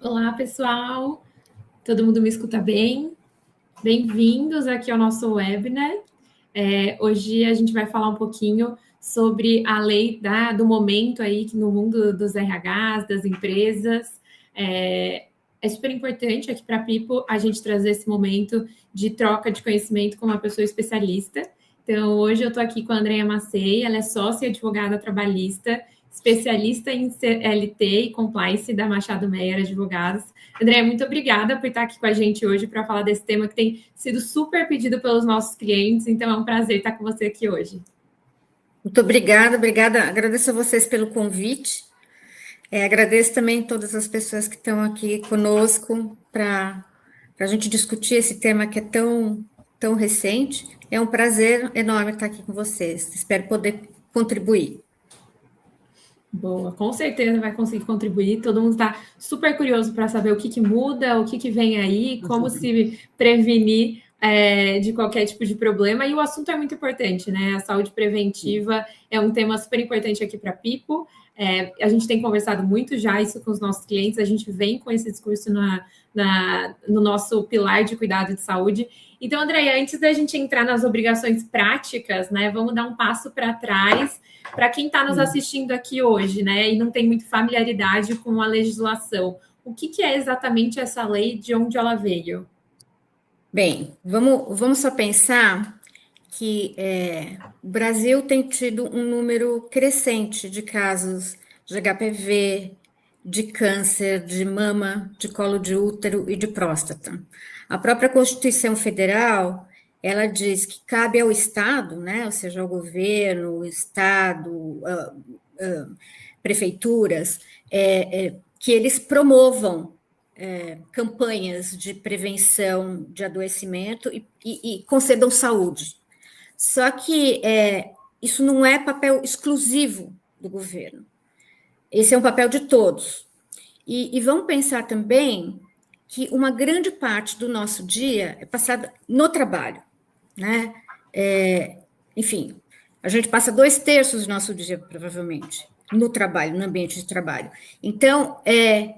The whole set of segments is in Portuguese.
Olá, pessoal. Todo mundo me escuta bem? Bem-vindos aqui ao nosso webinar. Hoje a gente vai falar um pouquinho sobre a lei do momento aí no mundo dos RHs, das empresas. É super importante aqui para a Pipo a gente trazer esse momento de troca de conhecimento com uma pessoa especialista. Então, hoje eu estou aqui com a Andrea Macei, ela é sócia e advogada trabalhista, especialista em CLT e compliance da Machado Meyer Advogados. Andréia, muito obrigada por estar aqui com a gente hoje para falar desse tema que tem sido super pedido pelos nossos clientes, então é um prazer estar com você aqui hoje. Muito obrigada. Agradeço a vocês pelo convite. Agradeço também todas as pessoas que estão aqui conosco para a gente discutir esse tema que é tão recente. É um prazer enorme estar aqui com vocês. Espero poder contribuir. Boa, com certeza vai conseguir contribuir. Todo mundo está super curioso para saber o que muda, o que vem aí, como se prevenir de qualquer tipo de problema. E o assunto é muito importante, né? A saúde preventiva é um tema super importante aqui para a Pipo. A gente tem conversado muito já isso com os nossos clientes, a gente vem com esse discurso no nosso pilar de cuidado de saúde. Então, Andréia, antes da gente entrar nas obrigações práticas, né, vamos dar um passo para trás para quem está nos assistindo aqui hoje, né, e não tem muita familiaridade com a legislação. O que é exatamente essa lei, de onde ela veio? Bem, vamos só pensar que o Brasil tem tido um número crescente de casos de HPV, de câncer de mama, de colo de útero e de próstata. A própria Constituição Federal, ela diz que cabe ao Estado, né, ou seja, ao governo, o Estado, prefeituras, que eles promovam campanhas de prevenção de adoecimento e concedam saúde. Só que isso não é papel exclusivo do governo. Esse é um papel de todos. E vamos pensar também que uma grande parte do nosso dia é passada no trabalho, né? Enfim, a gente passa 2/3 do nosso dia, provavelmente, no trabalho, no ambiente de trabalho. Então,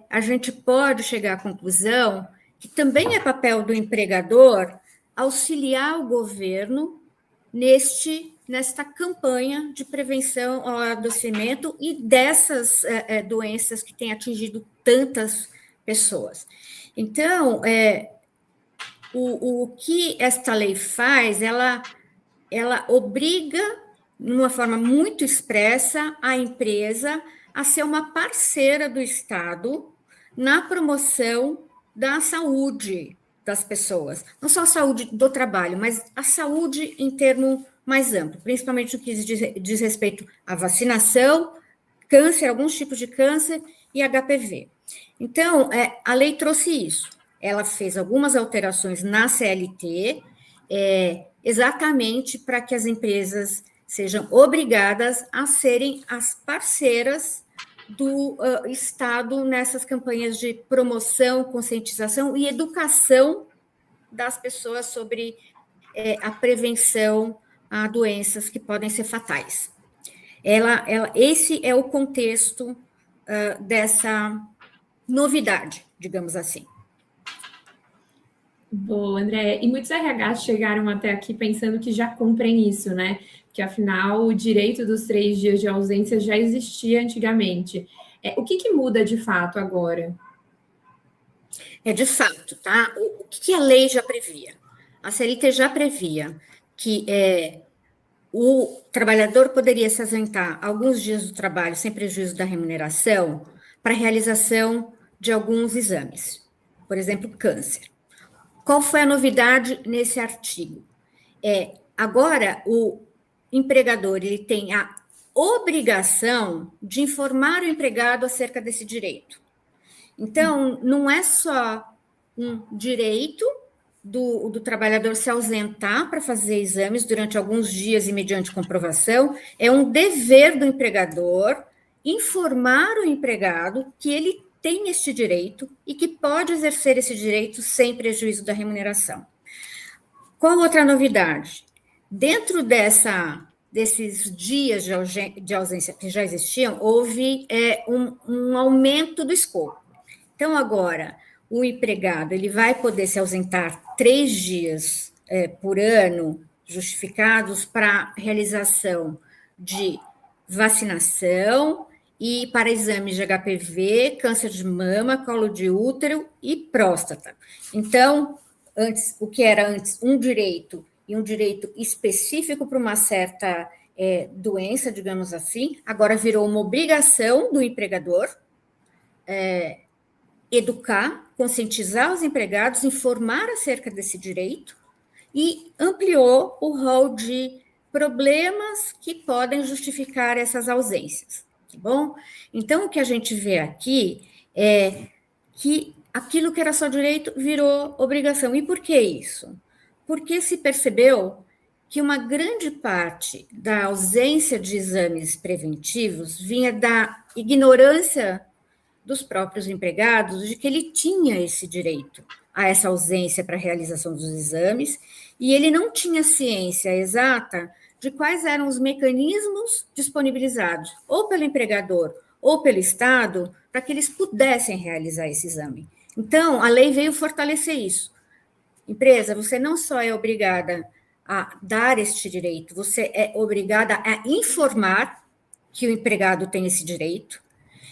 a gente pode chegar à conclusão que também é papel do empregador auxiliar o governo nesta campanha de prevenção ao adoecimento e dessas doenças que têm atingido tantas pessoas. Então, o que esta lei faz, ela obriga, de uma forma muito expressa, a empresa a ser uma parceira do Estado na promoção da saúde das pessoas. Não só a saúde do trabalho, mas a saúde em termo mais amplo, principalmente no que diz respeito à vacinação, câncer, alguns tipos de câncer e HPV. Então, a lei trouxe isso. Ela fez algumas alterações na CLT, exatamente para que as empresas sejam obrigadas a serem as parceiras do Estado nessas campanhas de promoção, conscientização e educação das pessoas sobre a prevenção a doenças que podem ser fatais. Esse é o contexto dessa novidade, digamos assim. Boa, André. E muitos RHs chegaram até aqui pensando que já cumprem isso, né? Que afinal o direito dos 3 dias de ausência já existia antigamente. O que muda de fato agora? De fato, tá? O que a lei já previa? A CLT já previa que o trabalhador poderia se ausentar alguns dias do trabalho sem prejuízo da remuneração para realização de alguns exames, por exemplo, câncer. Qual foi a novidade nesse artigo? Agora, o empregador ele tem a obrigação de informar o empregado acerca desse direito. Então, não é só um direito do trabalhador se ausentar para fazer exames durante alguns dias e mediante comprovação, é um dever do empregador informar o empregado que ele tem este direito e que pode exercer esse direito sem prejuízo da remuneração. Qual outra novidade? Dentro desses dias de ausência que já existiam, houve um aumento do escopo. Então, agora, o empregado ele vai poder se ausentar 3 dias por ano, justificados para realização de vacinação e para exames de HPV, câncer de mama, colo de útero e próstata. Então, antes, o que era antes um direito e um direito específico para uma certa doença, digamos assim, agora virou uma obrigação do empregador educar, conscientizar os empregados, informar acerca desse direito e ampliou o rol de problemas que podem justificar essas ausências, tá bom? Então, o que a gente vê aqui é que aquilo que era só direito virou obrigação. E por que isso? Porque se percebeu que uma grande parte da ausência de exames preventivos vinha da ignorância dos próprios empregados de que ele tinha esse direito a essa ausência para a realização dos exames, e ele não tinha ciência exata de quais eram os mecanismos disponibilizados, ou pelo empregador ou pelo Estado, para que eles pudessem realizar esse exame. Então, a lei veio fortalecer isso. Empresa, você não só é obrigada a dar este direito, você é obrigada a informar que o empregado tem esse direito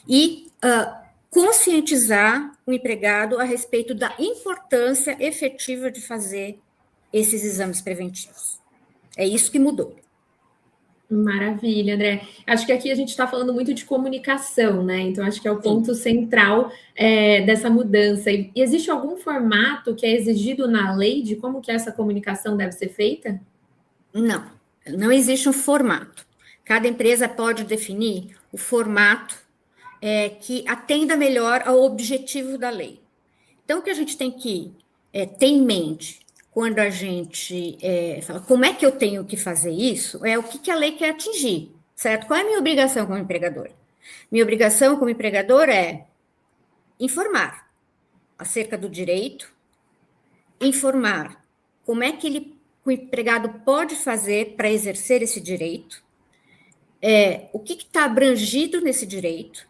e conscientizar o empregado a respeito da importância efetiva de fazer esses exames preventivos. É isso que mudou. Maravilha, André. Acho que aqui a gente está falando muito de comunicação, né? Então, acho que é o ponto central dessa mudança. E existe algum formato que é exigido na lei de como que essa comunicação deve ser feita? Não existe um formato. Cada empresa pode definir o formato que atenda melhor ao objetivo da lei. Então, o que a gente tem que ter em mente quando a gente fala como é que eu tenho que fazer isso, é o que a lei quer atingir, certo? Qual é a minha obrigação como empregador? Minha obrigação como empregador é informar acerca do direito, informar como é que o empregado pode fazer para exercer esse direito, o que está abrangido nesse direito,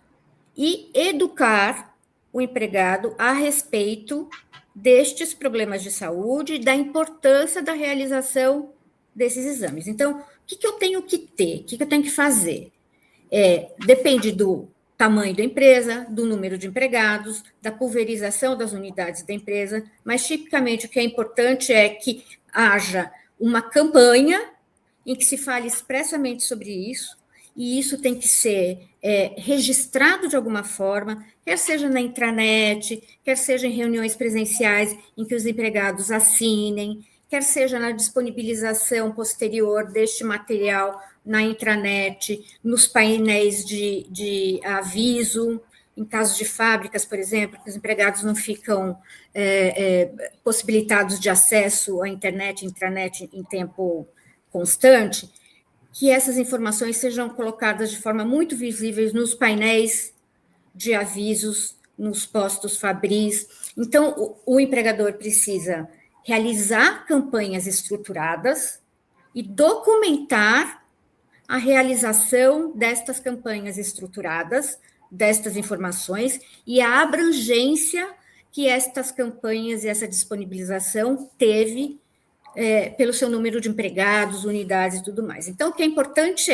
e educar o empregado a respeito destes problemas de saúde e da importância da realização desses exames. Então, o que eu tenho que ter? O que eu tenho que fazer? Depende do tamanho da empresa, do número de empregados, da pulverização das unidades da empresa, mas tipicamente o que é importante é que haja uma campanha em que se fale expressamente sobre isso, e isso tem que ser registrado de alguma forma, quer seja na intranet, quer seja em reuniões presenciais em que os empregados assinem, quer seja na disponibilização posterior deste material na intranet, nos painéis de aviso, em casos de fábricas, por exemplo, que os empregados não ficam possibilitados de acesso à internet, intranet em tempo constante, que essas informações sejam colocadas de forma muito visíveis nos painéis de avisos, nos postos Fabris. Então, o empregador precisa realizar campanhas estruturadas e documentar a realização destas campanhas estruturadas, destas informações e a abrangência que estas campanhas e essa disponibilização teve pelo seu número de empregados, unidades e tudo mais. Então, o que é importante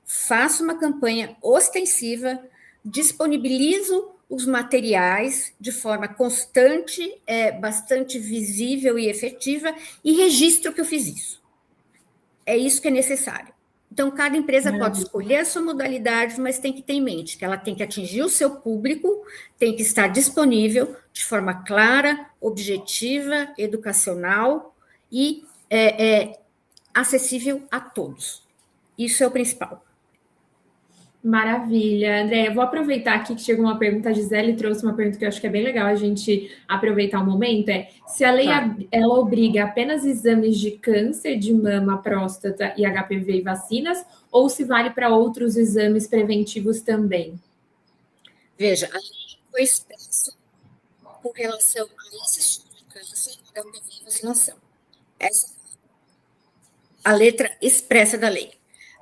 faça uma campanha ostensiva, disponibilizo os materiais de forma constante, bastante visível e efetiva, e registro que eu fiz isso. É isso que é necessário. Então, cada empresa pode escolher a sua modalidade, mas tem que ter em mente que ela tem que atingir o seu público, tem que estar disponível de forma clara, objetiva, educacional, e acessível a todos. Isso é o principal. Maravilha, André. Eu vou aproveitar aqui que chegou uma pergunta, a Gisele trouxe uma pergunta que eu acho que é bem legal a gente aproveitar o momento, se a lei ela obriga apenas exames de câncer de mama, próstata e HPV e vacinas, ou se vale para outros exames preventivos também? Veja, a lei foi expressa com relação a esses tipos de câncer, HPV e vacinação. Essa é a letra expressa da lei.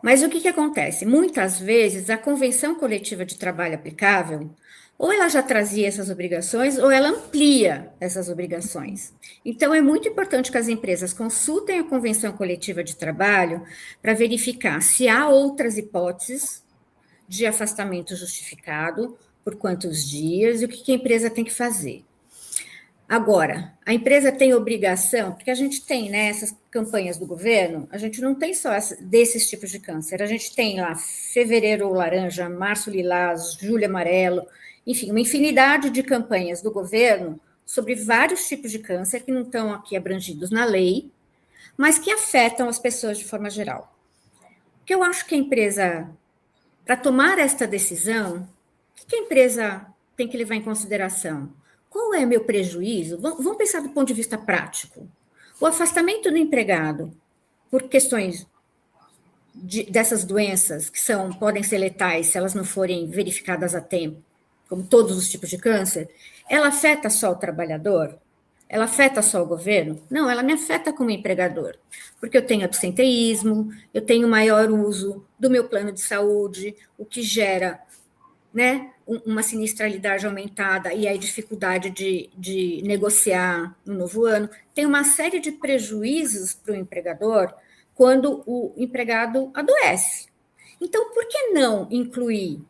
Mas o que acontece? Muitas vezes, a convenção coletiva de trabalho aplicável Ou ela já trazia essas obrigações, ou ela amplia essas obrigações. Então, é muito importante que as empresas consultem a Convenção Coletiva de Trabalho para verificar se há outras hipóteses de afastamento justificado, por quantos dias e o que a empresa tem que fazer. Agora, a empresa tem obrigação, porque a gente tem, né, essas campanhas do governo, a gente não tem só desses tipos de câncer, a gente tem lá fevereiro laranja, março lilás, julho amarelo, enfim, uma infinidade de campanhas do governo sobre vários tipos de câncer que não estão aqui abrangidos na lei, mas que afetam as pessoas de forma geral. O que eu acho que a empresa, para tomar esta decisão, o que a empresa tem que levar em consideração? Qual é meu prejuízo? Vamos pensar do ponto de vista prático. O afastamento do empregado por questões dessas doenças que podem ser letais se elas não forem verificadas a tempo, como todos os tipos de câncer, ela afeta só o trabalhador? Ela afeta só o governo? Não, ela me afeta como empregador, porque eu tenho absenteísmo, eu tenho maior uso do meu plano de saúde, o que gera, né, uma sinistralidade aumentada e aí dificuldade de negociar no novo ano. Tem uma série de prejuízos para o empregador quando o empregado adoece. Então, por que não incluir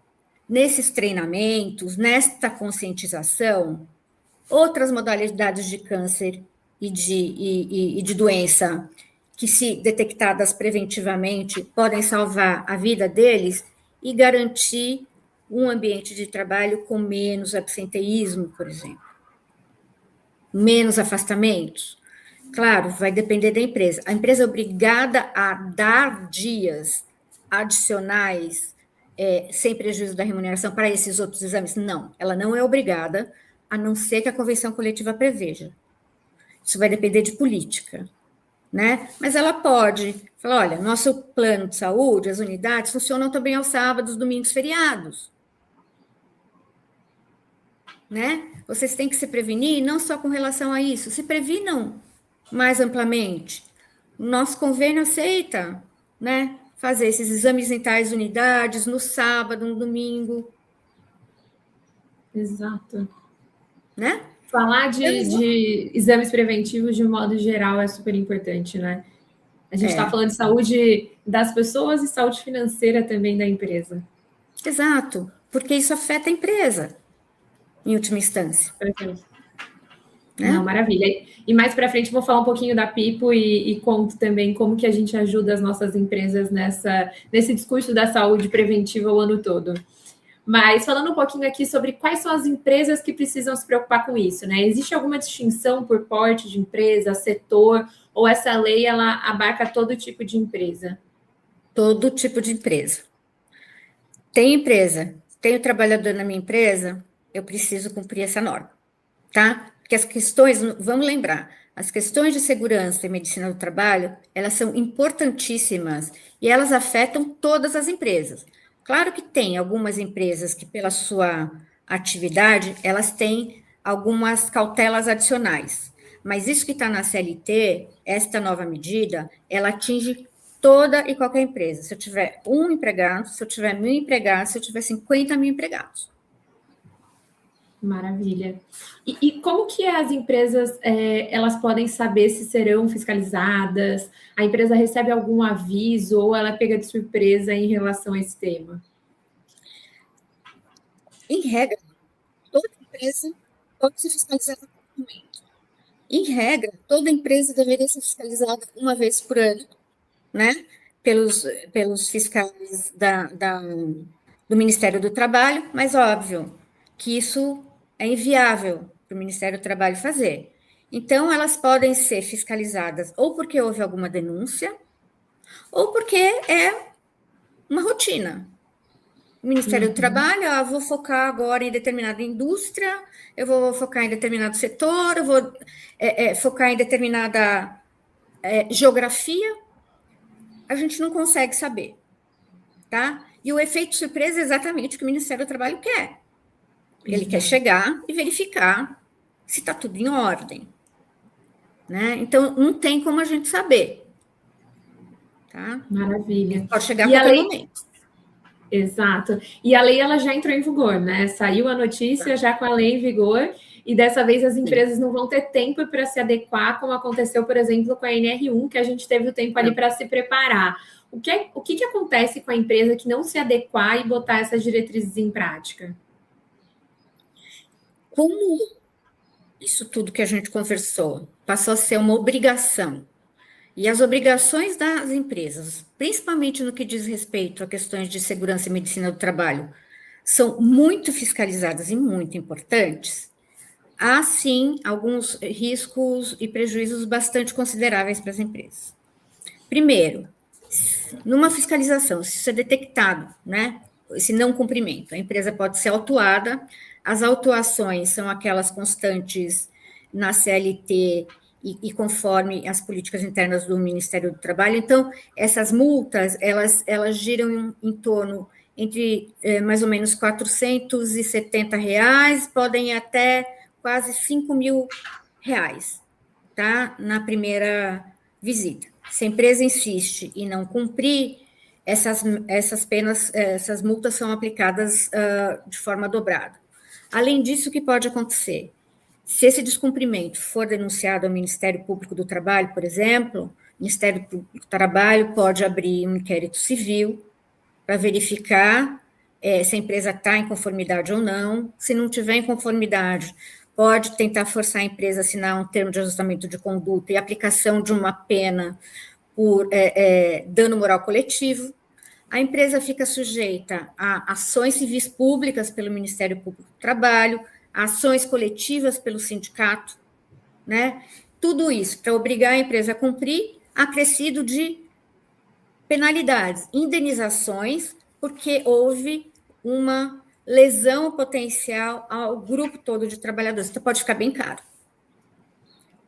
nesses treinamentos, nesta conscientização, outras modalidades de câncer e de doença que, se detectadas preventivamente, podem salvar a vida deles e garantir um ambiente de trabalho com menos absenteísmo, por exemplo, menos afastamentos. Claro, vai depender da empresa. A empresa é obrigada a dar dias adicionais, sem prejuízo da remuneração, para esses outros exames? Não, ela não é obrigada, a não ser que a convenção coletiva preveja. Isso vai depender de política, né? Mas ela pode falar, olha, nosso plano de saúde, as unidades funcionam também aos sábados, domingos, feriados. Né? Vocês têm que se prevenir, não só com relação a isso, se previnam mais amplamente. O nosso convênio aceita, né, fazer esses exames em tais unidades, no sábado, no domingo. Exato. Né? Falar de exames preventivos, de um modo geral, é super importante, né? A gente está falando de saúde das pessoas e saúde financeira também da empresa. Exato, porque isso afeta a empresa, em última instância. Perfeito. Não, maravilha. E mais para frente vou falar um pouquinho da Pipo e conto também como que a gente ajuda as nossas empresas nesse discurso da saúde preventiva o ano todo. Mas falando um pouquinho aqui sobre quais são as empresas que precisam se preocupar com isso, né? Existe alguma distinção por porte de empresa, setor, ou essa lei ela abarca todo tipo de empresa? Todo tipo de empresa. Tem empresa, tenho trabalhador na minha empresa, eu preciso cumprir essa norma, tá? Porque as questões, vamos lembrar, as questões de segurança e medicina do trabalho, elas são importantíssimas e elas afetam todas as empresas. Claro que tem algumas empresas que, pela sua atividade, elas têm algumas cautelas adicionais. Mas isso que está na CLT, esta nova medida, ela atinge toda e qualquer empresa. Se eu tiver 1 empregado, se eu tiver 1.000 empregados, se eu tiver 50.000 empregados. Maravilha. E como que as empresas elas podem saber se serão fiscalizadas? A empresa recebe algum aviso ou ela pega de surpresa em relação a esse tema? Em regra, toda empresa pode ser fiscalizada a qualquer momento. Em regra, toda empresa deveria ser fiscalizada uma vez por ano, né? Pelos fiscais do Ministério do Trabalho, mas óbvio que isso é inviável para o Ministério do Trabalho fazer. Então, elas podem ser fiscalizadas ou porque houve alguma denúncia, ou porque é uma rotina. O Ministério do Trabalho, vou focar agora em determinada indústria, eu vou focar em determinado setor, eu vou focar em determinada geografia, a gente não consegue saber, tá? E o efeito surpresa é exatamente o que o Ministério do Trabalho quer. Ele quer chegar e verificar se está tudo em ordem, né? Então, não tem como a gente saber, tá? Maravilha. Pode chegar a qualquer momento. Exato. E a lei ela já entrou em vigor, né? Saiu a notícia já com a lei em vigor, e dessa vez as empresas não vão ter tempo para se adequar, como aconteceu, por exemplo, com a NR1, que a gente teve o tempo ali para se preparar. O que acontece com a empresa que não se adequar e botar essas diretrizes em prática? Como isso tudo que a gente conversou passou a ser uma obrigação, e as obrigações das empresas, principalmente no que diz respeito a questões de segurança e medicina do trabalho, são muito fiscalizadas e muito importantes, há sim alguns riscos e prejuízos bastante consideráveis para as empresas. Primeiro, numa fiscalização, se isso é detectado, né, esse não cumprimento, a empresa pode ser autuada. As autuações são aquelas constantes na CLT e conforme as políticas internas do Ministério do Trabalho. Então, essas multas, elas giram em torno entre mais ou menos R$ 470, podem ir até quase R$ 5.000, tá? Na primeira visita. Se a empresa insiste em não cumprir, essas penas, essas multas são aplicadas de forma dobrada. Além disso, o que pode acontecer? Se esse descumprimento for denunciado ao Ministério Público do Trabalho, por exemplo, o Ministério Público do Trabalho pode abrir um inquérito civil para verificar se a empresa está em conformidade ou não. Se não tiver em conformidade, pode tentar forçar a empresa a assinar um termo de ajustamento de conduta e aplicação de uma pena por dano moral coletivo. A empresa fica sujeita a ações civis públicas pelo Ministério Público do Trabalho, a ações coletivas pelo sindicato, né? Tudo isso para obrigar a empresa a cumprir, acrescido de penalidades, indenizações, porque houve uma lesão potencial ao grupo todo de trabalhadores. Então, pode ficar bem caro.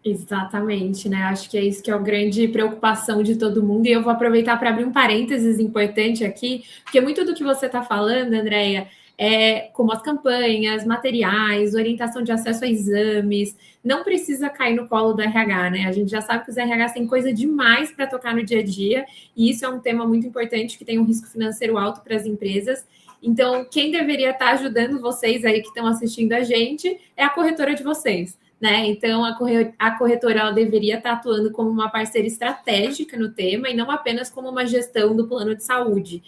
Exatamente, né? Acho que é isso que é a grande preocupação de todo mundo. E eu vou aproveitar para abrir um parênteses importante aqui, porque muito do que você está falando, Andréia, é como as campanhas, materiais, orientação de acesso a exames, não precisa cair no colo do RH, né? A gente já sabe que os RH têm coisa demais para tocar no dia a dia, e isso é um tema muito importante que tem um risco financeiro alto para as empresas. Então, quem deveria estar ajudando vocês aí que estão assistindo a gente é a corretora de vocês. Né? Então, a corretora ela deveria estar atuando como uma parceira estratégica no tema e não apenas como uma gestão do plano de saúde,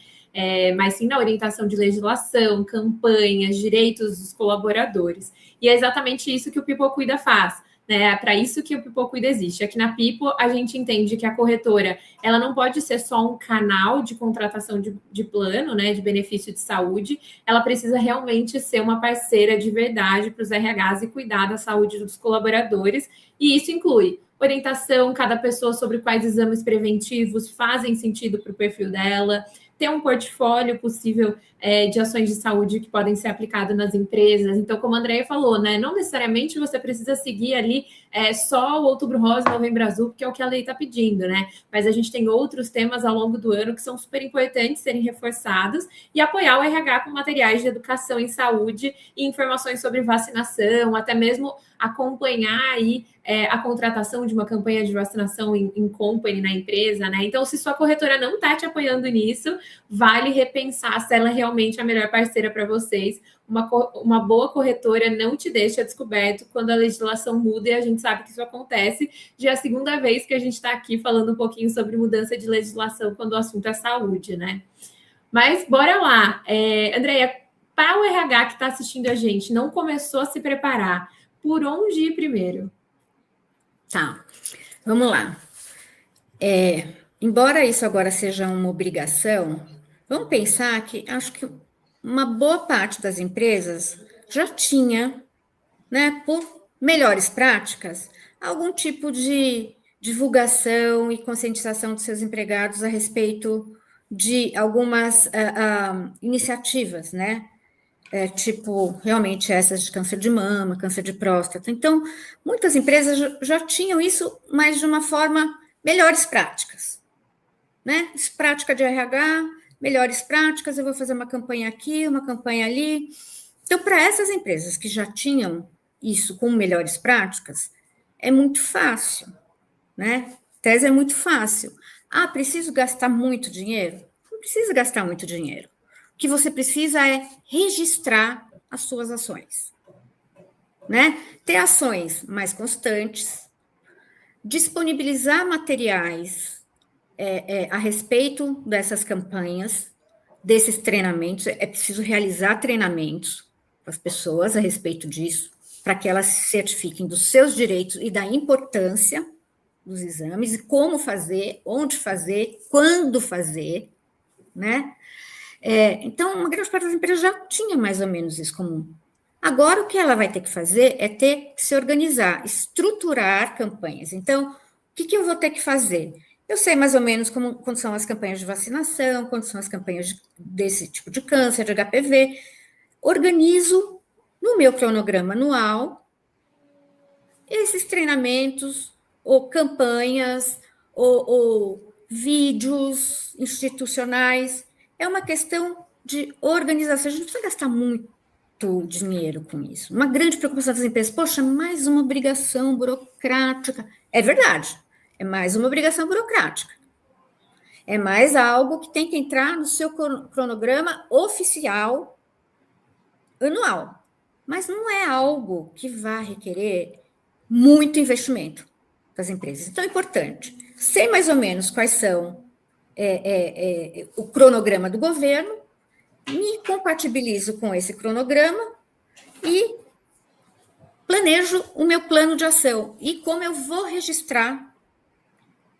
mas sim na orientação de legislação, campanhas, direitos dos colaboradores. E é exatamente isso que o People Cuida faz. Né? É para isso que o People Cuida existe. Aqui na People, a gente entende que a corretora ela não pode ser só um canal de contratação de plano, né, de benefício de saúde, ela precisa realmente ser uma parceira de verdade para os RHs e cuidar da saúde dos colaboradores, e isso inclui orientação, cada pessoa sobre quais exames preventivos fazem sentido para o perfil dela, ter um portfólio possível de ações de saúde que podem ser aplicadas nas empresas. Então, como a Andréia falou, né, não necessariamente você precisa seguir ali só o Outubro Rosa e Novembro Azul, que é o que a lei está pedindo, né? Mas a gente tem outros temas ao longo do ano que são super importantes serem reforçados e apoiar o RH com materiais de educação em saúde e informações sobre vacinação, até mesmo acompanhar aí a contratação de uma campanha de vacinação em company na empresa, né? Então, se sua corretora não está te apoiando nisso, vale repensar se ela é realmente a melhor parceira para vocês. Uma boa corretora não te deixa descoberto quando a legislação muda, e a gente sabe que isso acontece. Já é a segunda vez que a gente está aqui falando um pouquinho sobre mudança de legislação quando o assunto é saúde, né? Mas bora lá. Andréia, para o RH que está assistindo a gente, não começou a se preparar, por onde ir primeiro? Tá, vamos lá. Embora isso agora seja uma obrigação, vamos pensar que acho que uma boa parte das empresas já tinha, né, por melhores práticas, algum tipo de divulgação e conscientização dos seus empregados a respeito de algumas iniciativas, né? Tipo, realmente essas de câncer de mama, câncer de próstata. Então, muitas empresas já tinham isso, mas de uma forma melhores práticas, né? Prática de RH, melhores práticas, eu vou fazer uma campanha aqui, uma campanha ali. Então, para essas empresas que já tinham isso com melhores práticas, é muito fácil, né? Tese é muito fácil. Ah, preciso gastar muito dinheiro? Não precisa gastar muito dinheiro. que você precisa é registrar as suas ações, né? Ter ações mais constantes, disponibilizar materiais a respeito dessas campanhas, desses treinamentos. É preciso realizar treinamentos para as pessoas a respeito disso, para que elas se certifiquem dos seus direitos e da importância dos exames, e como fazer, onde fazer, quando fazer, né? Então, uma grande parte das empresas já tinha mais ou menos isso comum. Agora, o que ela vai ter que fazer é ter que se organizar, estruturar campanhas. Então, o que eu vou ter que fazer? Eu sei mais ou menos quando são as campanhas de vacinação, quando são as campanhas desse tipo de câncer, de HPV. Organizo no meu cronograma anual esses treinamentos, ou campanhas, ou vídeos institucionais. É uma questão de organização. A gente não precisa gastar muito dinheiro com isso. Uma grande preocupação das empresas, poxa, mais uma obrigação burocrática. É verdade, é mais uma obrigação burocrática. É mais algo que tem que entrar no seu cronograma oficial anual. Mas não é algo que vai requerer muito investimento das empresas. Então, é importante. Sei mais ou menos quais são o cronograma do governo, me compatibilizo com esse cronograma e planejo o meu plano de ação e como eu vou registrar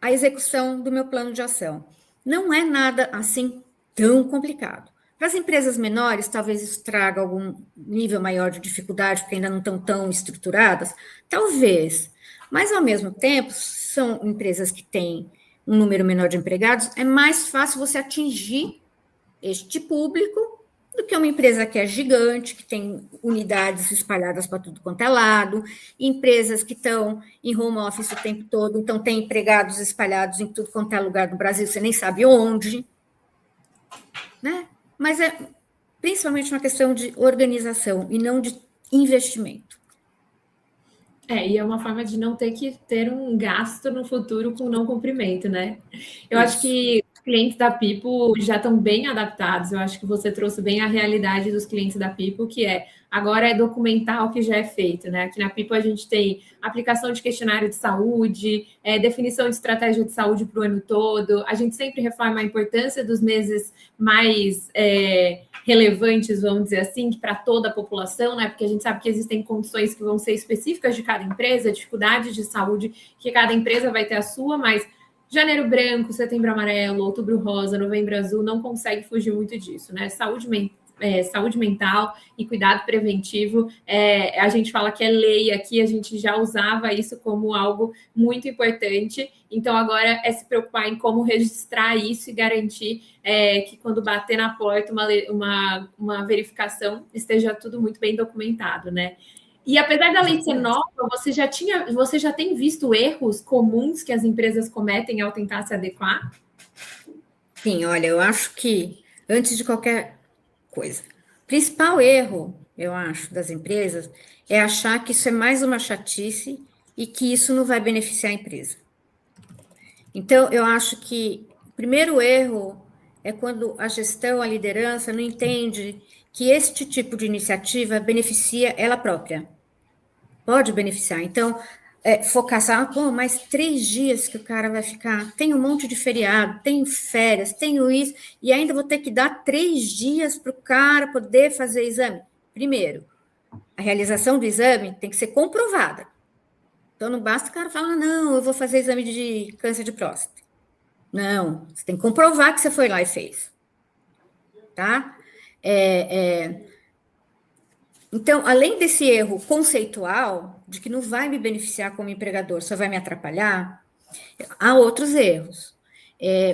a execução do meu plano de ação. Não é nada assim tão complicado. Para as empresas menores, talvez isso traga algum nível maior de dificuldade, porque ainda não estão tão estruturadas, talvez. Mas, ao mesmo tempo, são empresas que têm um número menor de empregados, é mais fácil você atingir este público do que uma empresa que é gigante, que tem unidades espalhadas para tudo quanto é lado, empresas que estão em home office o tempo todo, então tem empregados espalhados em tudo quanto é lugar do Brasil, você nem sabe onde, né? Mas é principalmente uma questão de organização e não de investimento. E é uma forma de não ter que ter um gasto no futuro com não cumprimento, né? Eu acho que os clientes da People já estão bem adaptados. Eu acho que você trouxe bem a realidade dos clientes da People, que agora é documentar o que já é feito, né? Aqui na People a gente tem aplicação de questionário de saúde, definição de estratégia de saúde para o ano todo. A gente sempre reforma a importância dos meses mais relevantes, vamos dizer assim, para toda a população, né? Porque a gente sabe que existem condições que vão ser específicas de cada empresa, dificuldades de saúde que cada empresa vai ter a sua, mas janeiro branco, setembro amarelo, outubro rosa, novembro azul, não consegue fugir muito disso, né? Saúde mental e cuidado preventivo, a gente fala que é lei aqui, a gente já usava isso como algo muito importante, então agora é se preocupar em como registrar isso e garantir que quando bater na porta uma verificação esteja tudo muito bem documentado, né? E apesar da lei ser nova, você já tem visto erros comuns que as empresas cometem ao tentar se adequar? Sim, olha, eu acho que antes de qualquer coisa, o principal erro, eu acho, das empresas é achar que isso é mais uma chatice e que isso não vai beneficiar a empresa. Então, eu acho que o primeiro erro é quando a gestão, a liderança não entende que este tipo de iniciativa beneficia ela própria. Pode beneficiar. Então, focar, mais 3 dias que o cara vai ficar, tem um monte de feriado, tenho férias, tenho isso, e ainda vou ter que dar 3 dias para o cara poder fazer exame. Primeiro, a realização do exame tem que ser comprovada. Então, não basta o cara falar, não, eu vou fazer exame de câncer de próstata. Não, você tem que comprovar que você foi lá e fez. Tá? Então, além desse erro conceitual, de que não vai me beneficiar como empregador, só vai me atrapalhar, há outros erros.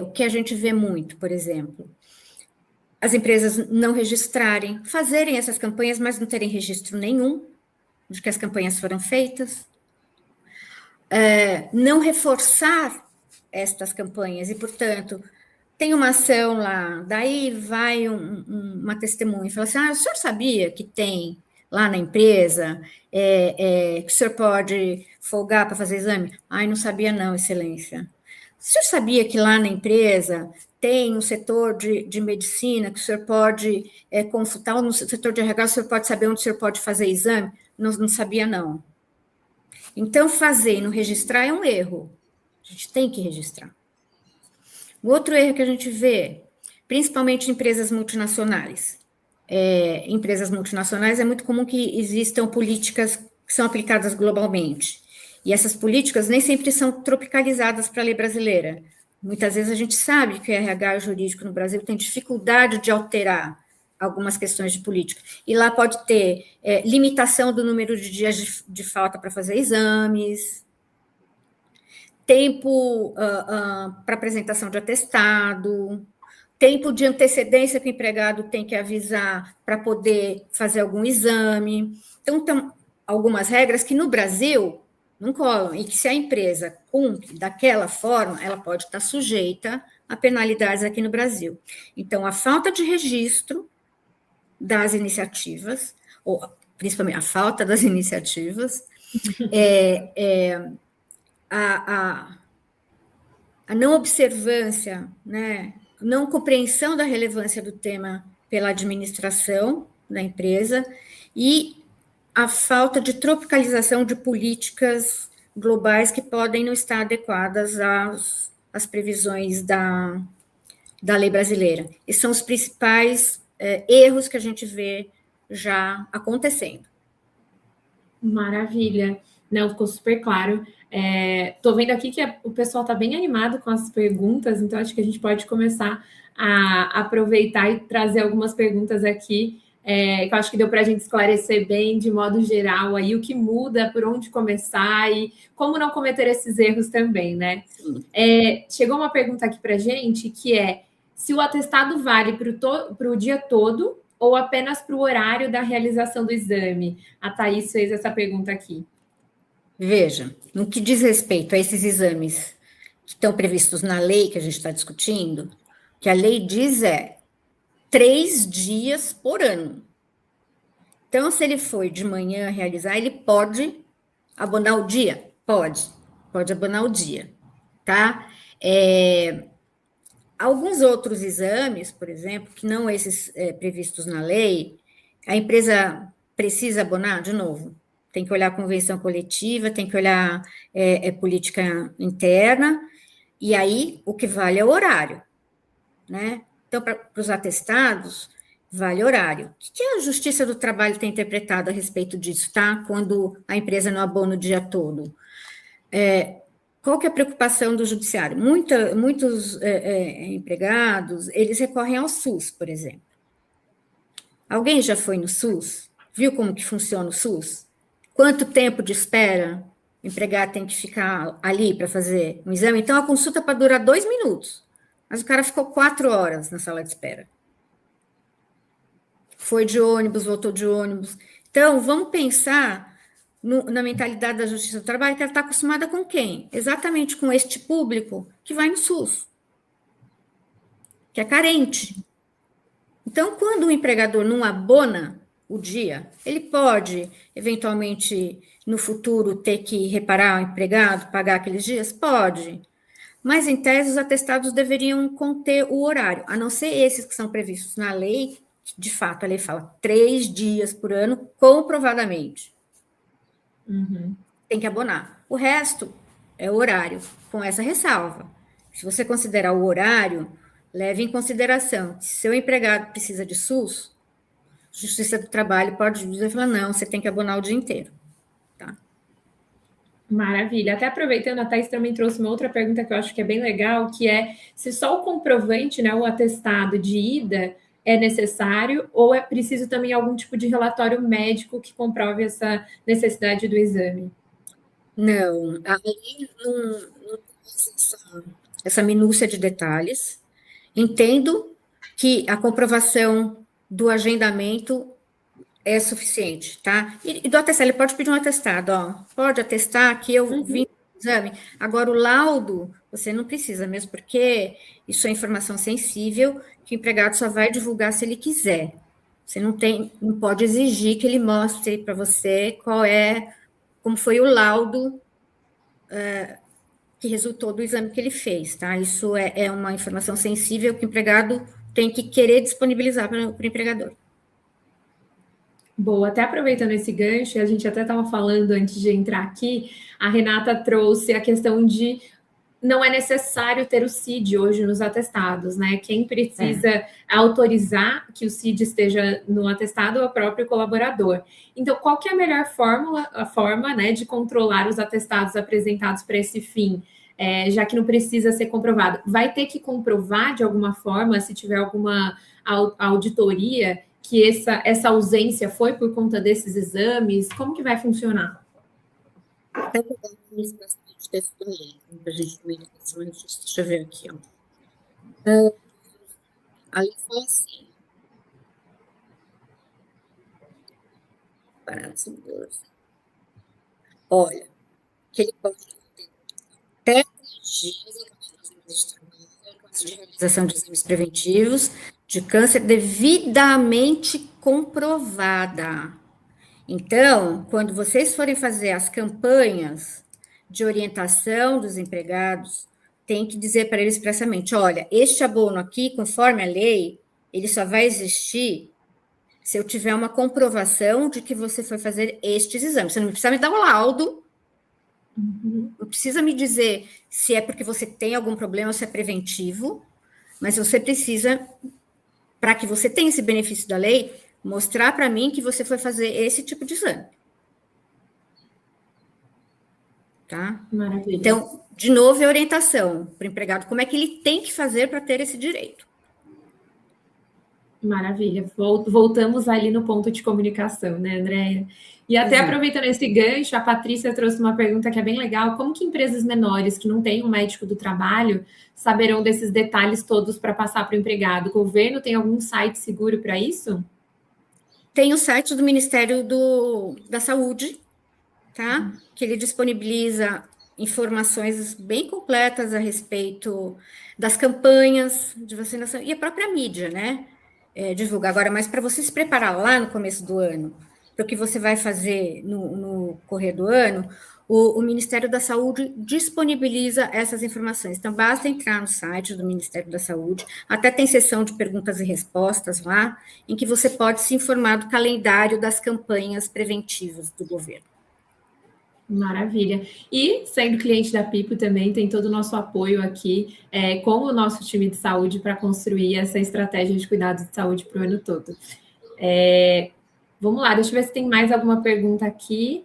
O que a gente vê muito, por exemplo, as empresas não registrarem, fazerem essas campanhas, mas não terem registro nenhum de que as campanhas foram feitas. Não reforçar estas campanhas e, portanto, tem uma ação lá, daí vai uma testemunha e fala assim, o senhor sabia que tem lá na empresa que o senhor pode folgar para fazer exame? Ai, não sabia não, excelência. O senhor sabia que lá na empresa tem um setor de medicina que o senhor pode consultar, ou no setor de RH o senhor pode saber onde o senhor pode fazer exame? Não sabia, não. Então, fazer e não registrar é um erro. A gente tem que registrar. O outro erro que a gente vê, principalmente em empresas multinacionais. Empresas multinacionais é muito comum que existam políticas que são aplicadas globalmente. E essas políticas nem sempre são tropicalizadas para a lei brasileira. Muitas vezes a gente sabe que o RH jurídico no Brasil tem dificuldade de alterar algumas questões de política. E lá pode ter limitação do número de dias de falta para fazer exames, tempo para apresentação de atestado, tempo de antecedência que o empregado tem que avisar para poder fazer algum exame. Então, tem algumas regras que no Brasil não colam, e que se a empresa cumpre daquela forma, ela pode estar sujeita a penalidades aqui no Brasil. Então, a falta de registro das iniciativas, ou principalmente a falta das iniciativas, a não observância, né, não compreensão da relevância do tema pela administração da empresa e a falta de tropicalização de políticas globais que podem não estar adequadas às previsões da lei brasileira. Esses são os principais erros que a gente vê já acontecendo. Maravilha. Não, ficou super claro. Estou vendo aqui que o pessoal está bem animado com as perguntas, então acho que a gente pode começar a aproveitar e trazer algumas perguntas aqui, que eu acho que deu para a gente esclarecer bem, de modo geral, aí o que muda, por onde começar e como não cometer esses erros também, né? Chegou uma pergunta aqui para a gente, que é se o atestado vale para o dia todo ou apenas para o horário da realização do exame? A Thaís fez essa pergunta aqui. Veja, no que diz respeito a esses exames que estão previstos na lei que a gente está discutindo, que a lei diz 3 dias por ano. Então, se ele for de manhã realizar, ele pode abonar o dia? Pode abonar o dia, tá? Alguns outros exames, por exemplo, que não esses previstos na lei, a empresa precisa abonar de novo. Tem que olhar a convenção coletiva, tem que olhar política interna, e aí o que vale é o horário, né? Então, para os atestados, vale horário. O que a Justiça do Trabalho tem interpretado a respeito disso, tá? Quando a empresa não abona o dia todo? Qual que é a preocupação do judiciário? Muitos empregados, eles recorrem ao SUS, por exemplo. Alguém já foi no SUS? Viu como que funciona o SUS? Quanto tempo de espera o empregado tem que ficar ali para fazer um exame? Então, a consulta pode durar 2 minutos, mas o cara ficou 4 horas na sala de espera. Foi de ônibus, voltou de ônibus. Então, vamos pensar na mentalidade da Justiça do Trabalho, que ela está acostumada com quem? Exatamente com este público que vai no SUS, que é carente. Então, quando o empregador não abona o dia, ele pode, eventualmente, no futuro, ter que reparar o empregado, pagar aqueles dias? Pode. Mas, em tese, os atestados deveriam conter o horário, a não ser esses que são previstos na lei. De fato, a lei fala 3 dias por ano, comprovadamente. Uhum. Tem que abonar. O resto é horário, com essa ressalva. Se você considerar o horário, leve em consideração que se seu empregado precisa de SUS, a Justiça do Trabalho pode dizer, falar, não, você tem que abonar o dia inteiro. Tá? Maravilha. Até aproveitando, a Thaís também trouxe uma outra pergunta que eu acho que é bem legal, que é se só o comprovante, né, o atestado de ida é necessário ou é preciso também algum tipo de relatório médico que comprove essa necessidade do exame? Não, a lei não tem essa minúcia de detalhes. Entendo que a comprovação do agendamento é suficiente, tá? E do atestado, ele pode pedir um atestado, ó, pode atestar que eu vim no exame. Agora, o laudo, você não precisa mesmo, porque isso é informação sensível, que o empregado só vai divulgar se ele quiser. Você não pode exigir que ele mostre para você como foi o laudo que resultou do exame que ele fez, tá? Isso é uma informação sensível que o empregado tem que querer disponibilizar para o empregador. Boa, até aproveitando esse gancho, a gente até estava falando antes de entrar aqui, a Renata trouxe a questão de não é necessário ter o CID hoje nos atestados, né? Quem precisa autorizar que o CID esteja no atestado é o próprio colaborador. Então, qual que é a melhor forma, né, de controlar os atestados apresentados para esse fim? Já que não precisa ser comprovado. Vai ter que comprovar de alguma forma, se tiver alguma auditoria, que essa ausência foi por conta desses exames? Como que vai funcionar? Até pegar esse bastante texto da lei, para a gente também deixa eu ver aqui, ó. A lei fala assim, olha, que ele pode ter até 3 dias de realização de exames preventivos de câncer devidamente comprovada. Então, quando vocês forem fazer as campanhas de orientação dos empregados, tem que dizer para eles expressamente, olha, este abono aqui, conforme a lei, ele só vai existir se eu tiver uma comprovação de que você foi fazer estes exames. Você não precisa me dar um laudo, não precisa me dizer se é porque você tem algum problema ou se é preventivo, mas você precisa, para que você tenha esse benefício da lei, mostrar para mim que você foi fazer esse tipo de exame. Tá? Maravilha. Então, de novo, é orientação para o empregado, como é que ele tem que fazer para ter esse direito. Maravilha. Voltamos ali no ponto de comunicação, né, Andréia? E até aproveitando esse gancho, a Patrícia trouxe uma pergunta que é bem legal. Como que empresas menores que não têm um médico do trabalho saberão desses detalhes todos para passar para o empregado? O governo tem algum site seguro para isso? Tem o site do Ministério da Saúde, tá? Que ele disponibiliza informações bem completas a respeito das campanhas de vacinação e a própria mídia, né? Divulgar agora, mas para você se preparar lá no começo do ano, para o que você vai fazer no correr do ano, o Ministério da Saúde disponibiliza essas informações. Então, basta entrar no site do Ministério da Saúde, até tem sessão de perguntas e respostas lá, em que você pode se informar do calendário das campanhas preventivas do governo. Maravilha. E, sendo cliente da Pipo também, tem todo o nosso apoio aqui com o nosso time de saúde para construir essa estratégia de cuidados de saúde para o ano todo. Vamos lá, deixa eu ver se tem mais alguma pergunta aqui.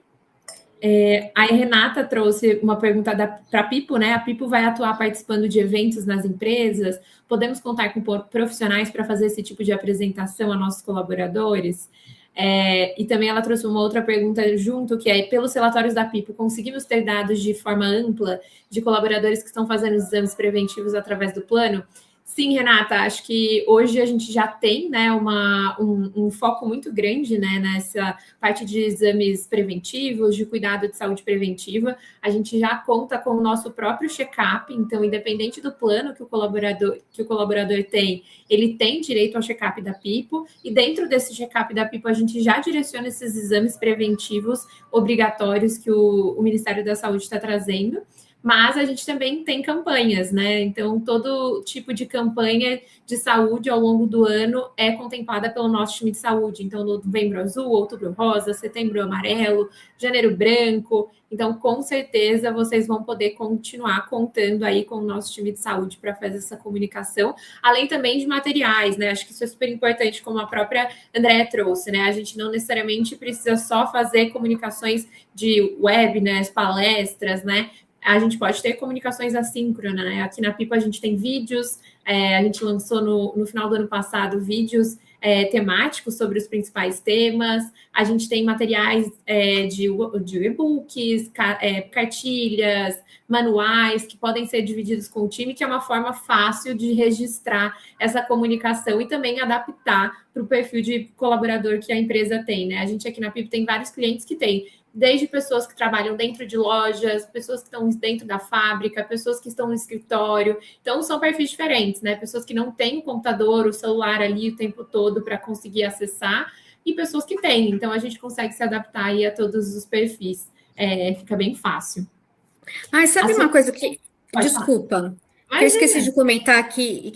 A Renata trouxe uma pergunta para a Pipo, né? A Pipo vai atuar participando de eventos nas empresas? Podemos contar com profissionais para fazer esse tipo de apresentação a nossos colaboradores? E também ela trouxe uma outra pergunta junto, que é, pelos relatórios da Pipo, conseguimos ter dados de forma ampla de colaboradores que estão fazendo os exames preventivos através do plano? Sim, Renata, acho que hoje a gente já tem, né, um foco muito grande, né, nessa parte de exames preventivos, de cuidado de saúde preventiva. A gente já conta com o nosso próprio check-up, então, independente do plano que o colaborador tem, ele tem direito ao check-up da Pipo, e dentro desse check-up da Pipo, a gente já direciona esses exames preventivos obrigatórios que o Ministério da Saúde está trazendo. Mas a gente também tem campanhas, né? Então, todo tipo de campanha de saúde ao longo do ano é contemplada pelo nosso time de saúde. Então, Novembro Azul, Outubro Rosa, Setembro Amarelo, Janeiro Branco. Então, com certeza, vocês vão poder continuar contando aí com o nosso time de saúde para fazer essa comunicação, além também de materiais, né? Acho que isso é super importante, como a própria Andréia trouxe, né? A gente não necessariamente precisa só fazer comunicações de webinars, palestras, né? A gente pode ter comunicações assíncronas, né? Aqui na Pipo a gente tem vídeos, a gente lançou no final do ano passado vídeos temáticos sobre os principais temas, a gente tem materiais de e-books, cartilhas, manuais que podem ser divididos com o time, que é uma forma fácil de registrar essa comunicação e também adaptar para o perfil de colaborador que a empresa tem, né? A gente aqui na Pipo tem vários clientes que têm desde pessoas que trabalham dentro de lojas, pessoas que estão dentro da fábrica, pessoas que estão no escritório. Então, são perfis diferentes, né? Pessoas que não têm o computador, o celular ali o tempo todo para conseguir acessar, e pessoas que têm. Então, a gente consegue se adaptar aí a todos os perfis. Fica bem fácil. Sabe uma coisa que Desculpa, que eu esqueci de comentar aqui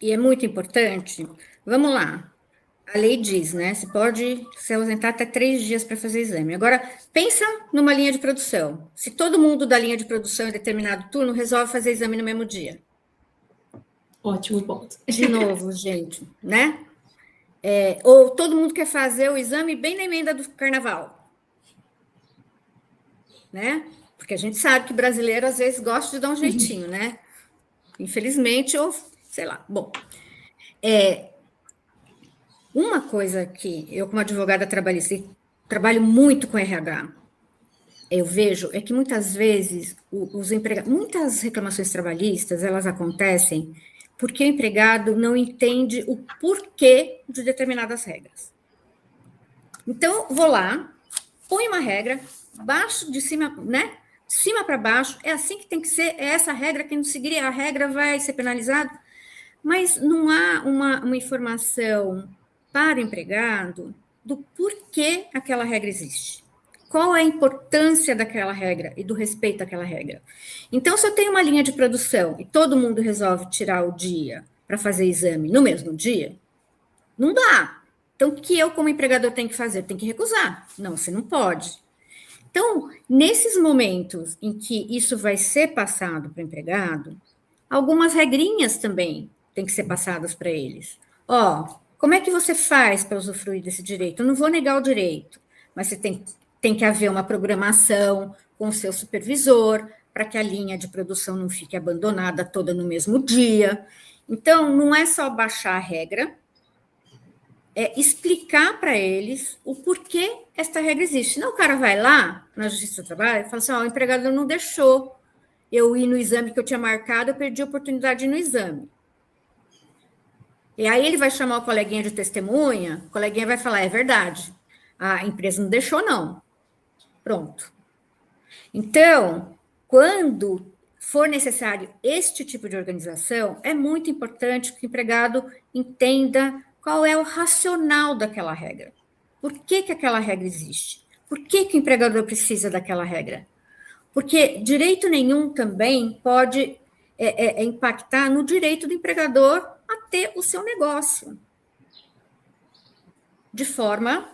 e é muito importante. Vamos lá. A lei diz, né? Você pode se ausentar até 3 dias para fazer exame. Agora, pensa numa linha de produção. Se todo mundo da linha de produção em determinado turno resolve fazer exame no mesmo dia. Ótimo ponto. De novo, gente, né? Ou todo mundo quer fazer o exame bem na emenda do carnaval. Né? Porque a gente sabe que brasileiro, às vezes, gosta de dar um jeitinho, né? Infelizmente, ou sei lá. Bom, uma coisa que eu, como advogada trabalhista, trabalho muito com RH, eu vejo é que muitas vezes os empregados, muitas reclamações trabalhistas, elas acontecem porque o empregado não entende o porquê de determinadas regras. Então, vou lá, põe uma regra, baixo de cima, né? De cima para baixo, é assim que tem que ser, é essa regra, quem não seguir a regra vai ser penalizado, mas não há uma informação para o empregado do porquê aquela regra existe. Qual é a importância daquela regra e do respeito àquela regra? Então, se eu tenho uma linha de produção e todo mundo resolve tirar o dia para fazer exame no mesmo dia, não dá. Então, o que eu, como empregador, tenho que fazer? Tenho que recusar. Não, você não pode. Então, nesses momentos em que isso vai ser passado para o empregado, algumas regrinhas também têm que ser passadas para eles. Ó, como é que você faz para usufruir desse direito? Eu não vou negar o direito, mas você tem que haver uma programação com o seu supervisor para que a linha de produção não fique abandonada toda no mesmo dia. Então, não é só baixar a regra, é explicar para eles o porquê esta regra existe. Senão o cara vai lá na Justiça do Trabalho e fala assim, ó, o empregador não deixou eu ir no exame que eu tinha marcado, eu perdi a oportunidade de ir no exame. E aí ele vai chamar o coleguinha de testemunha, o coleguinha vai falar, é verdade, a empresa não deixou, não. Pronto. Então, quando for necessário este tipo de organização, é muito importante que o empregado entenda qual é o racional daquela regra. Por que aquela regra existe? Por que o empregador precisa daquela regra? Porque direito nenhum também pode impactar no direito do empregador a ter o seu negócio. De forma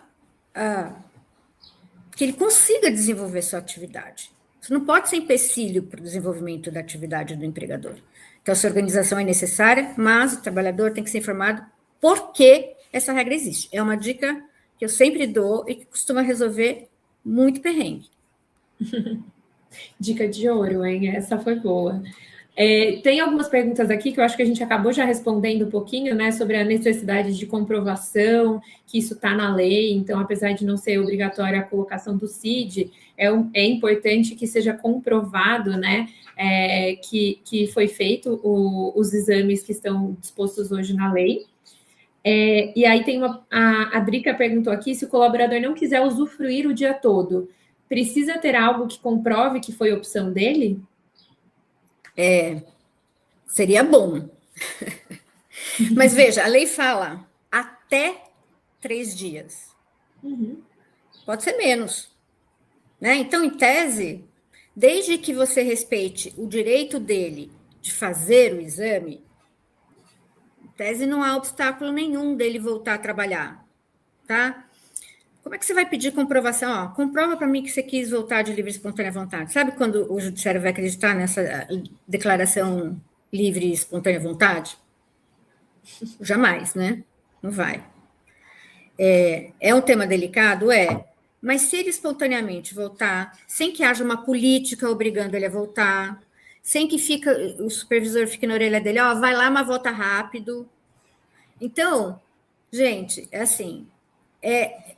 que ele consiga desenvolver sua atividade. Isso não pode ser empecilho para o desenvolvimento da atividade do empregador. Então, essa organização é necessária, mas o trabalhador tem que ser informado por que essa regra existe. É uma dica que eu sempre dou e que costuma resolver muito perrengue. Dica de ouro, hein? Essa foi boa. Tem algumas perguntas aqui que eu acho que a gente acabou já respondendo um pouquinho, né, sobre a necessidade de comprovação, que isso está na lei, então, apesar de não ser obrigatória a colocação do CID, é importante que seja comprovado, né, que foi feito os exames que estão dispostos hoje na lei. E aí tem a Drica perguntou aqui se o colaborador não quiser usufruir o dia todo, precisa ter algo que comprove que foi opção dele? Seria bom. Mas veja, a lei fala até 3 dias. Pode ser menos. Né? Então, em tese, desde que você respeite o direito dele de fazer o exame, em tese não há obstáculo nenhum dele voltar a trabalhar. Tá? Como é que você vai pedir comprovação? Ó, comprova para mim que você quis voltar de livre e espontânea vontade. Sabe quando o judiciário vai acreditar nessa declaração livre e espontânea vontade? Jamais, né? Não vai. É um tema delicado? Mas se ele espontaneamente voltar, sem que haja uma política obrigando ele a voltar, sem que o supervisor fique na orelha dele, ó, vai lá, mas volta rápido. Então, gente, é assim, é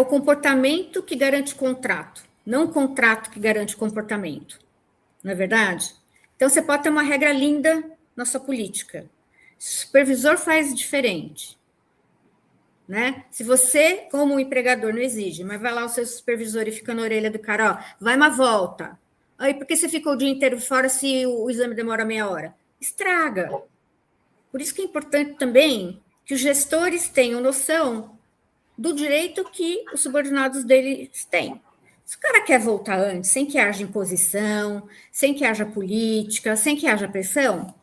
o comportamento que garante contrato, não o contrato que garante comportamento. Não é verdade? Então, você pode ter uma regra linda na sua política. Se o supervisor faz diferente, né? Se você, como empregador, não exige, mas vai lá o seu supervisor e fica na orelha do cara, ó, vai uma volta. Aí, por que você ficou o dia inteiro fora se o exame demora meia hora? Estraga. Por isso que é importante também que os gestores tenham noção do direito que os subordinados deles têm. Se o cara quer voltar antes, sem que haja imposição, sem que haja política, sem que haja pressão,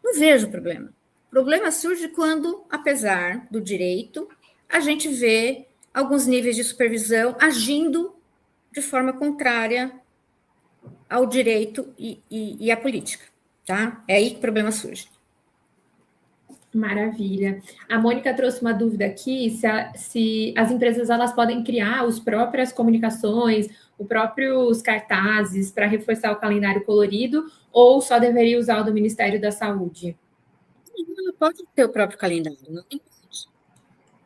não vejo problema. O problema surge quando, apesar do direito, a gente vê alguns níveis de supervisão agindo de forma contrária ao direito e à política, tá? É aí que o problema surge. Maravilha. A Mônica trouxe uma dúvida aqui, se as empresas elas podem criar as próprias comunicações, os próprios cartazes para reforçar o calendário colorido, ou só deveria usar o do Ministério da Saúde? Ela pode ter o próprio calendário, não tem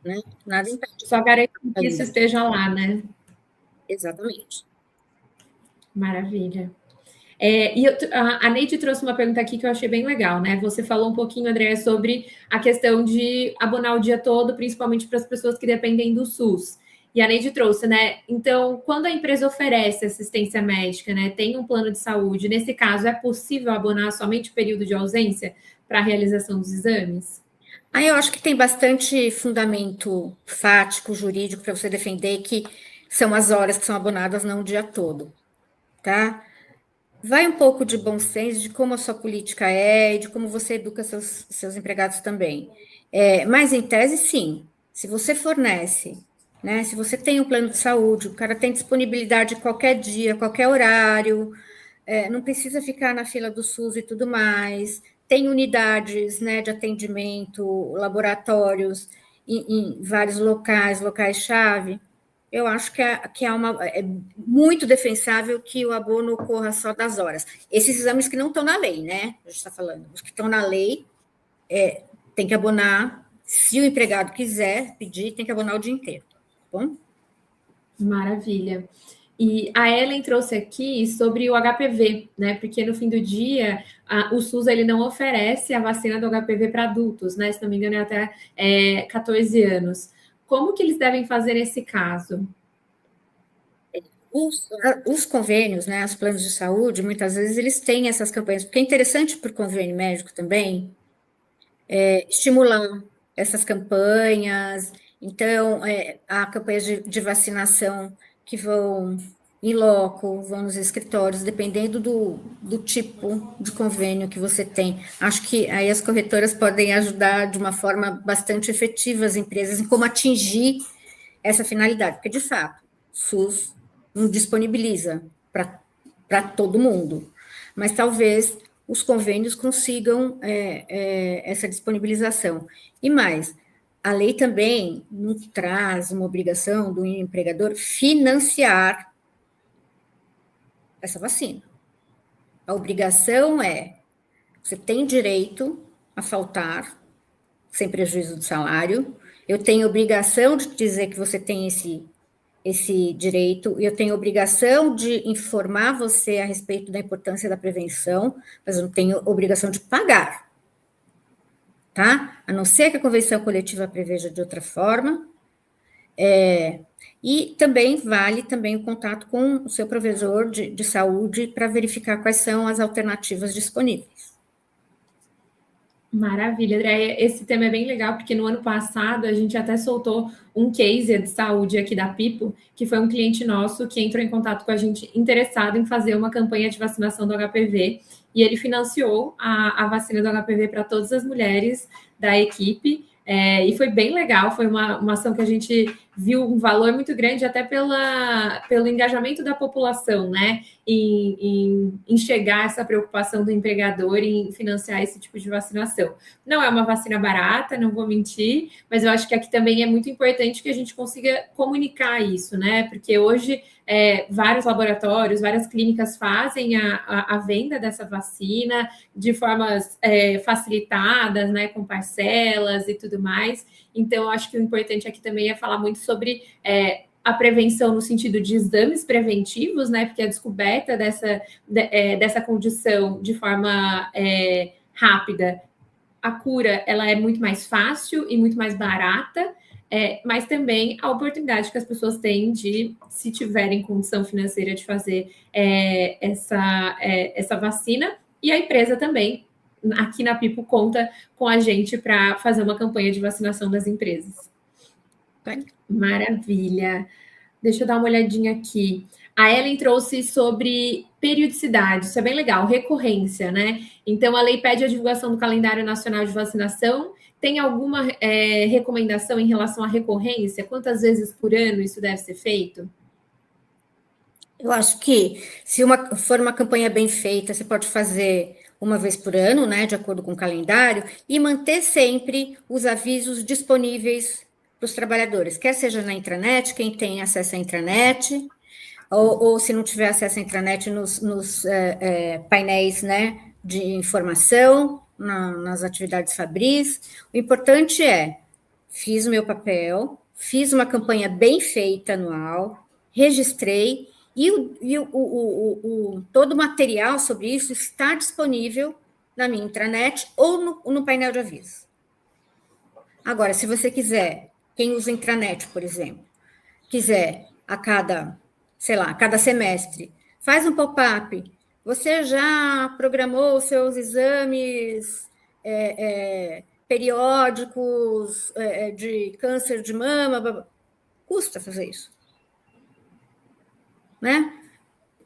né? Nada impede. Só garantir que isso esteja lá, né? Exatamente. Maravilha. A Neide trouxe uma pergunta aqui que eu achei bem legal, né? Você falou um pouquinho, Andréa, sobre a questão de abonar o dia todo, principalmente para as pessoas que dependem do SUS. E a Neide trouxe, né? Então, quando a empresa oferece assistência médica, né, tem um plano de saúde, nesse caso, é possível abonar somente o período de ausência para a realização dos exames? Aí eu acho que tem bastante fundamento fático, jurídico, para você defender que são as horas que são abonadas, não o dia todo, tá? Vai um pouco de bom senso, de como a sua política é e de como você educa seus empregados também. Mas, em tese, sim. Se você fornece, né? Se você tem um plano de saúde, o cara tem disponibilidade qualquer dia, qualquer horário, não precisa ficar na fila do SUS e tudo mais. Tem unidades, né, de atendimento, laboratórios em vários locais-chave. Eu acho que é muito defensável que o abono ocorra só das horas. Esses exames que não estão na lei, né? A gente está falando. Os que estão na lei, tem que abonar. Se o empregado quiser pedir, tem que abonar o dia inteiro. Tá bom? Maravilha. E a Ellen trouxe aqui sobre o HPV, né? Porque no fim do dia, o SUS ele não oferece a vacina do HPV para adultos, né? Se não me engano, é até 14 anos. Como que eles devem fazer nesse caso? Os convênios, né, os planos de saúde, muitas vezes eles têm essas campanhas, porque é interessante para o convênio médico também estimular essas campanhas. Então, há campanhas de vacinação que vão em loco, vão nos escritórios, dependendo do tipo de convênio que você tem. Acho que aí as corretoras podem ajudar de uma forma bastante efetiva as empresas em como atingir essa finalidade, porque, de fato, o SUS não disponibiliza para todo mundo, mas talvez os convênios consigam essa disponibilização. E mais, a lei também não traz uma obrigação do empregador financiar essa vacina. A obrigação você tem direito a faltar, sem prejuízo do salário, eu tenho obrigação de dizer que você tem esse direito, e eu tenho obrigação de informar você a respeito da importância da prevenção, mas eu não tenho obrigação de pagar, tá? A não ser que a convenção coletiva preveja de outra forma, e também vale também o contato com o seu provedor de saúde para verificar quais são as alternativas disponíveis. Maravilha, Andréia. Esse tema é bem legal, porque no ano passado a gente até soltou um case de saúde aqui da Pipo, que foi um cliente nosso que entrou em contato com a gente interessado em fazer uma campanha de vacinação do HPV, e ele financiou a vacina do HPV para todas as mulheres da equipe, e foi bem legal, foi uma ação que a gente viu um valor muito grande até pelo engajamento da população, né? Em enxergar essa preocupação do empregador em financiar esse tipo de vacinação. Não é uma vacina barata, não vou mentir, mas eu acho que aqui também é muito importante que a gente consiga comunicar isso, né? Porque hoje vários laboratórios, várias clínicas fazem a venda dessa vacina de formas facilitadas, né? Com parcelas e tudo mais. Então, eu acho que o importante aqui também é falar muito sobre a prevenção no sentido de exames preventivos, né? Porque a descoberta dessa condição de forma rápida, a cura ela é muito mais fácil e muito mais barata, mas também a oportunidade que as pessoas têm de, se tiverem condição financeira de fazer essa vacina, e a empresa também, aqui na Pipo, conta com a gente para fazer uma campanha de vacinação das empresas. Maravilha. Deixa eu dar uma olhadinha aqui. A Ellen trouxe sobre periodicidade, isso é bem legal, recorrência, né? Então, a lei pede a divulgação do calendário nacional de vacinação. Tem alguma recomendação em relação à recorrência? Quantas vezes por ano isso deve ser feito? Eu acho que se for uma campanha bem feita, você pode fazer uma vez por ano, né, de acordo com o calendário, e manter sempre os avisos disponíveis para os trabalhadores, quer seja na intranet, quem tem acesso à intranet, ou se não tiver acesso à intranet, nos painéis, né, de informação, nas atividades fabris. O importante é, fiz o meu papel, fiz uma campanha bem feita anual, registrei, e todo o material sobre isso está disponível na minha intranet ou no painel de aviso. Agora, se você quiser, quem usa intranet, por exemplo, quiser a cada semestre, faz um pop-up. Você já programou os seus exames periódicos de câncer de mama? Custa fazer isso, né?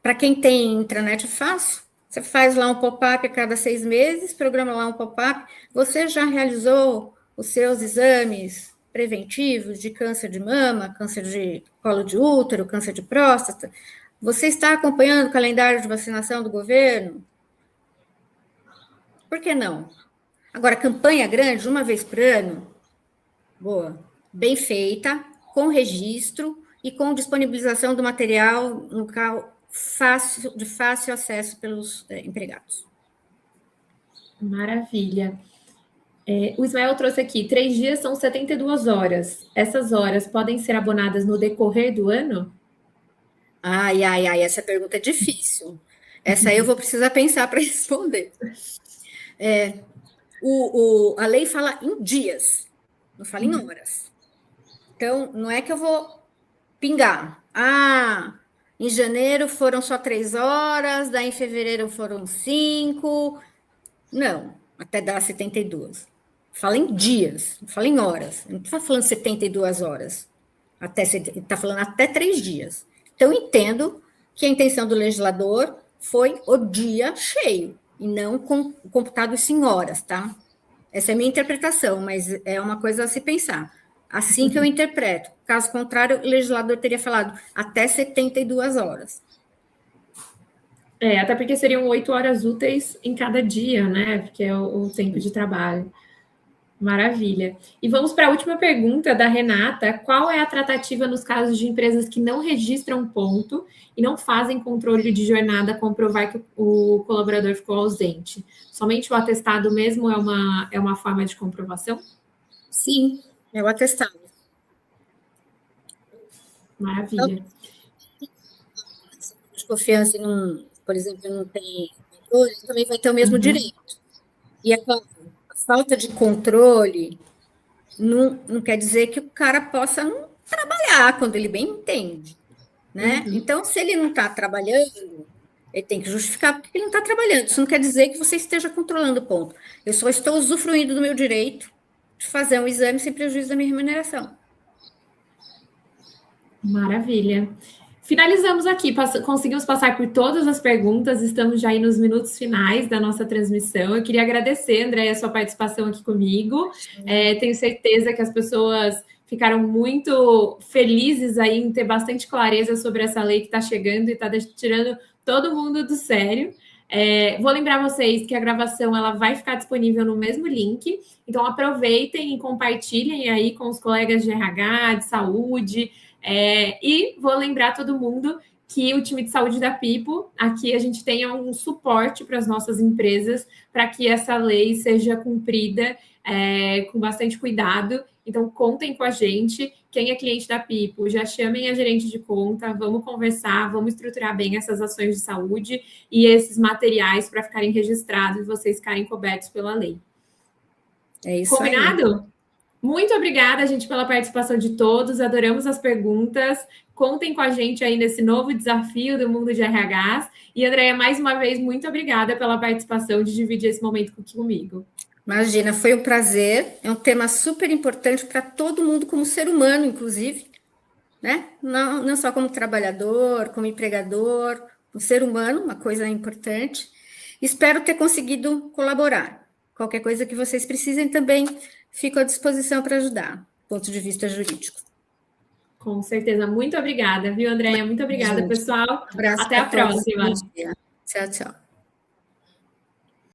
Para quem tem intranet é fácil. Você faz lá um pop-up a cada 6 meses, programa lá um pop-up. Você já realizou os seus exames preventivos de câncer de mama, câncer de colo de útero, câncer de próstata? Você está acompanhando o calendário de vacinação do governo? Por que não? Agora, campanha grande, uma vez por ano, boa, bem feita, com registro e com disponibilização do material no local de fácil acesso pelos empregados. Maravilha. O Ismael trouxe aqui, 3 dias são 72 horas. Essas horas podem ser abonadas no decorrer do ano? Ai, essa pergunta é difícil. Essa aí eu vou precisar pensar para responder. A lei fala em dias, não fala em horas. Então, não é que eu vou pingar. Em janeiro foram só 3 horas, daí em fevereiro foram 5. Não, até dar 72. Fala em dias, não fala em horas. Não está falando 72 horas. Está falando até 3 dias. Então, entendo que a intenção do legislador foi o dia cheio, e não computado isso em horas, tá? Essa é a minha interpretação, mas é uma coisa a se pensar. Assim que eu interpreto. Caso contrário, o legislador teria falado até 72 horas. Até porque seriam 8 horas úteis em cada dia, né? Porque é o tempo de trabalho. Maravilha. E vamos para a última pergunta da Renata. Qual é a tratativa nos casos de empresas que não registram ponto e não fazem controle de jornada comprovar que o colaborador ficou ausente? Somente o atestado mesmo é uma forma de comprovação? Sim, é o atestado. Maravilha. De confiança, por exemplo, não tem controle, também vai ter o mesmo direito. E a falta de controle não quer dizer que o cara possa não trabalhar quando ele bem entende, né? Então, se ele não está trabalhando, ele tem que justificar porque ele não está trabalhando. Isso não quer dizer que você esteja controlando o ponto. Eu só estou usufruindo do meu direito de fazer um exame sem prejuízo da minha remuneração. Maravilha. Finalizamos aqui, conseguimos passar por todas as perguntas, estamos já aí nos minutos finais da nossa transmissão. Eu queria agradecer, Andréia, a sua participação aqui comigo. Tenho certeza que as pessoas ficaram muito felizes aí em ter bastante clareza sobre essa lei que está chegando e está tirando todo mundo do sério. Vou lembrar vocês que a gravação ela vai ficar disponível no mesmo link, então aproveitem e compartilhem aí com os colegas de RH, de saúde. E vou lembrar todo mundo que o time de saúde da Pipo, aqui a gente tenha um suporte para as nossas empresas, para que essa lei seja cumprida com bastante cuidado. Então, contem com a gente. Quem é cliente da Pipo, já chamem a gerente de conta, vamos conversar, vamos estruturar bem essas ações de saúde e esses materiais para ficarem registrados e vocês ficarem cobertos pela lei. É isso. Combinado? Aí. Muito obrigada, gente, pela participação de todos. Adoramos as perguntas. Contem com a gente aí nesse novo desafio do mundo de RHs. E, Andréia, mais uma vez, muito obrigada pela participação de dividir esse momento comigo. Imagina, foi um prazer. É um tema super importante para todo mundo, como ser humano, inclusive. né? Não só como trabalhador, como empregador, um ser humano, uma coisa importante. Espero ter conseguido colaborar. Qualquer coisa que vocês precisem também, fico à disposição para ajudar, do ponto de vista jurídico. Com certeza. Muito obrigada, viu, Andréia? Muito obrigada, Gente, pessoal. um abraço Até a para todos. próxima. Bom dia. Tchau, tchau.